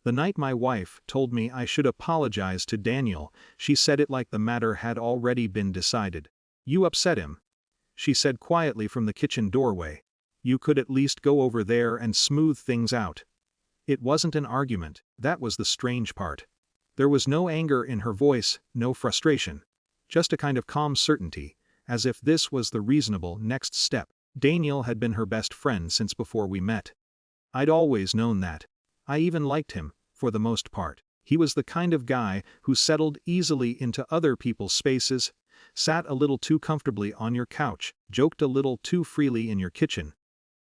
The night my wife told me I should apologize to Daniel, she said it like the matter had already been decided. "You upset him," she said quietly from the kitchen doorway. "You could at least go over there and smooth things out." It wasn't an argument, that was the strange part. There was no anger in her voice, no frustration. Just a kind of calm certainty, as if this was the reasonable next step. Daniel had been her best friend since before we met. I'd always known that. I even liked him, for the most part. He was the kind of guy who settled easily into other people's spaces, sat a little too comfortably on your couch, joked a little too freely in your kitchen.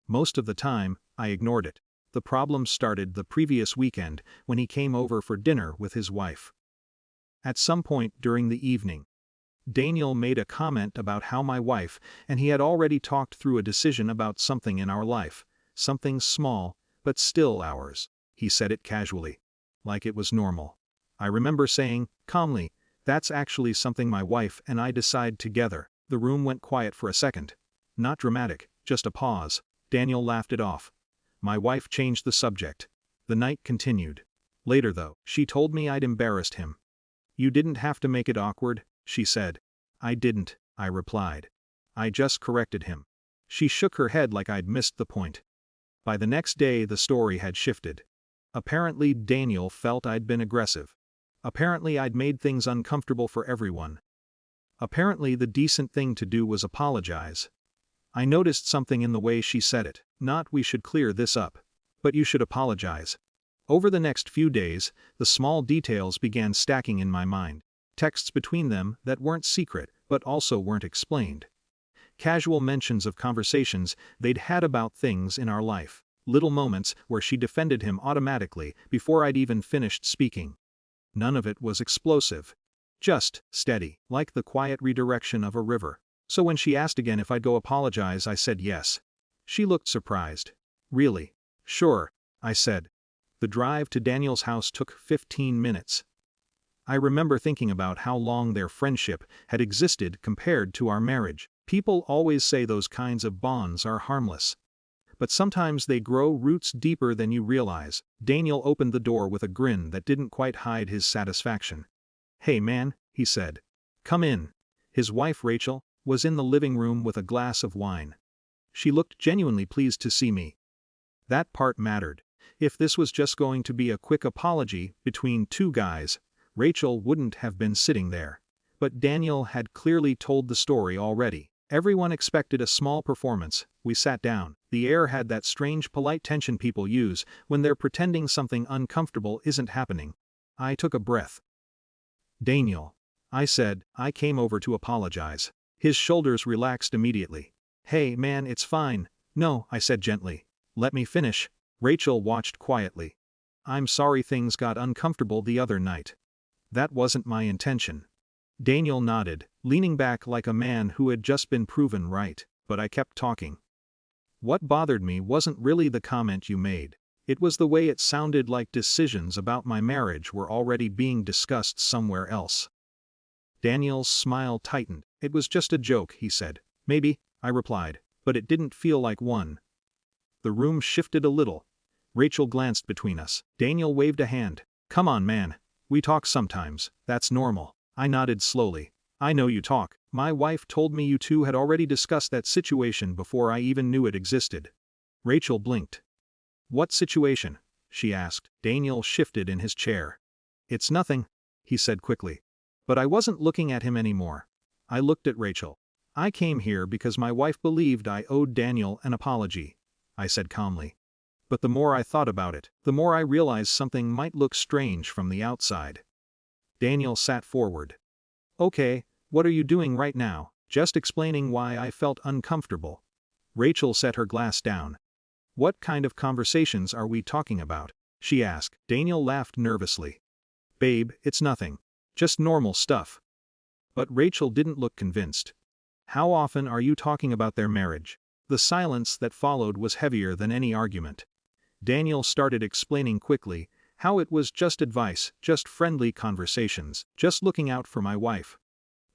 Most of the time, I ignored it. The problem started the previous weekend when he came over for dinner with his wife. At some point during the evening, Daniel made a comment about how my wife and he had already talked through a decision about something in our life, something small, but still ours. He said it casually, like it was normal. I remember saying, calmly, "That's actually something my wife and I decide together." The room went quiet for a second. Not dramatic, just a pause. Daniel laughed it off. My wife changed the subject. The night continued. Later though, she told me I'd embarrassed him. "You didn't have to make it awkward," she said. "I didn't," I replied. "I just corrected him." She shook her head like I'd missed the point. By the next day the story had shifted. Apparently Daniel felt I'd been aggressive. Apparently I'd made things uncomfortable for everyone. Apparently the decent thing to do was apologize. I noticed something in the way she said it. Not "we should clear this up," but "you should apologize." Over the next few days, the small details began stacking in my mind. Texts between them that weren't secret but also weren't explained. Casual mentions of conversations they'd had about things in our life. Little moments where she defended him automatically before I'd even finished speaking. None of it was explosive. Just steady, like the quiet redirection of a river. So when she asked again if I'd go apologize, I said yes. She looked surprised. "Really?" "Sure," I said. The drive to Daniel's house took 15 minutes. I remember thinking about how long their friendship had existed compared to our marriage. People always say those kinds of bonds are harmless. But sometimes they grow roots deeper than you realize. Daniel opened the door with a grin that didn't quite hide his satisfaction. "Hey man," he said. "Come in." His wife Rachel was in the living room with a glass of wine. She looked genuinely pleased to see me. That part mattered. If this was just going to be a quick apology between two guys, Rachel wouldn't have been sitting there. But Daniel had clearly told the story already. Everyone expected a small performance. We sat down. The air had that strange polite tension people use when they're pretending something uncomfortable isn't happening. I took a breath. "Daniel," I said, "I came over to apologize." His shoulders relaxed immediately. "Hey man, it's fine." "No," I said gently. "Let me finish." Rachel watched quietly. "I'm sorry things got uncomfortable the other night. That wasn't my intention." Daniel nodded, leaning back like a man who had just been proven right, but I kept talking. "What bothered me wasn't really the comment you made. It was the way it sounded like decisions about my marriage were already being discussed somewhere else." Daniel's smile tightened. "It was just a joke," he said. "Maybe," I replied, "but it didn't feel like one." The room shifted a little. Rachel glanced between us. Daniel waved a hand. "Come on man. We talk sometimes, that's normal." I nodded slowly. "I know you talk. My wife told me you two had already discussed that situation before I even knew it existed." Rachel blinked. "What situation?" she asked. Daniel shifted in his chair. "It's nothing," he said quickly. But I wasn't looking at him anymore. I looked at Rachel. "I came here because my wife believed I owed Daniel an apology," I said calmly. But the more I thought about it, the more I realized something might look strange from the outside. Daniel sat forward. "Okay, what are you doing right now?" "Just explaining why I felt uncomfortable." Rachel set her glass down. "What kind of conversations are we talking about?" she asked. Daniel laughed nervously. "Babe, it's nothing. Just normal stuff." But Rachel didn't look convinced. "How often are you talking about their marriage?" The silence that followed was heavier than any argument. Daniel started explaining quickly how it was just advice, just friendly conversations, just looking out for my wife.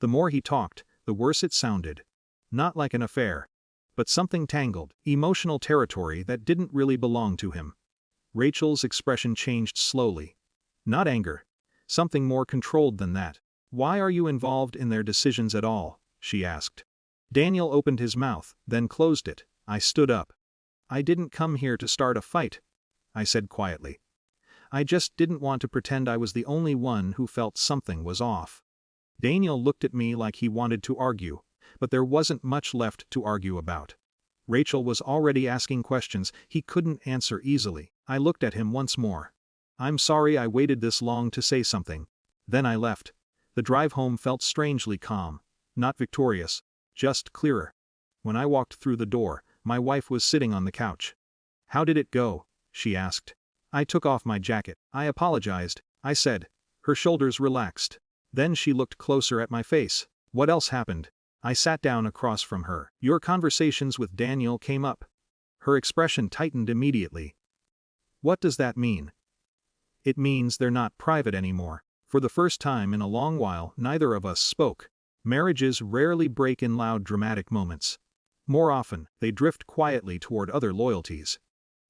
The more he talked, the worse it sounded. Not like an affair, but something tangled, emotional territory that didn't really belong to him. Rachel's expression changed slowly. Not anger. Something more controlled than that. Why are you involved in their decisions at all? She asked. Daniel opened his mouth, then closed it. I stood up. I didn't come here to start a fight, I said quietly. I just didn't want to pretend I was the only one who felt something was off. Daniel looked at me like he wanted to argue, but there wasn't much left to argue about. Rachel was already asking questions he couldn't answer easily. I looked at him once more. I'm sorry I waited this long to say something. Then I left. The drive home felt strangely calm. Not victorious, just clearer. When I walked through the door, my wife was sitting on the couch. How did it go? She asked. I took off my jacket. I apologized, I said. Her shoulders relaxed. Then she looked closer at my face. What else happened? I sat down across from her. Your conversations with Daniel came up. Her expression tightened immediately. What does that mean? It means they're not private anymore. For the first time in a long while, neither of us spoke. Marriages rarely break in loud dramatic moments. More often, they drift quietly toward other loyalties.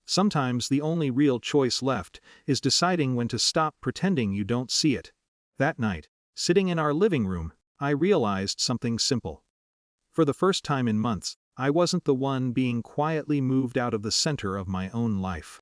Sometimes the only real choice left is deciding when to stop pretending you don't see it. That night, sitting in our living room, I realized something simple. For the first time in months, I wasn't the one being quietly moved out of the center of my own life.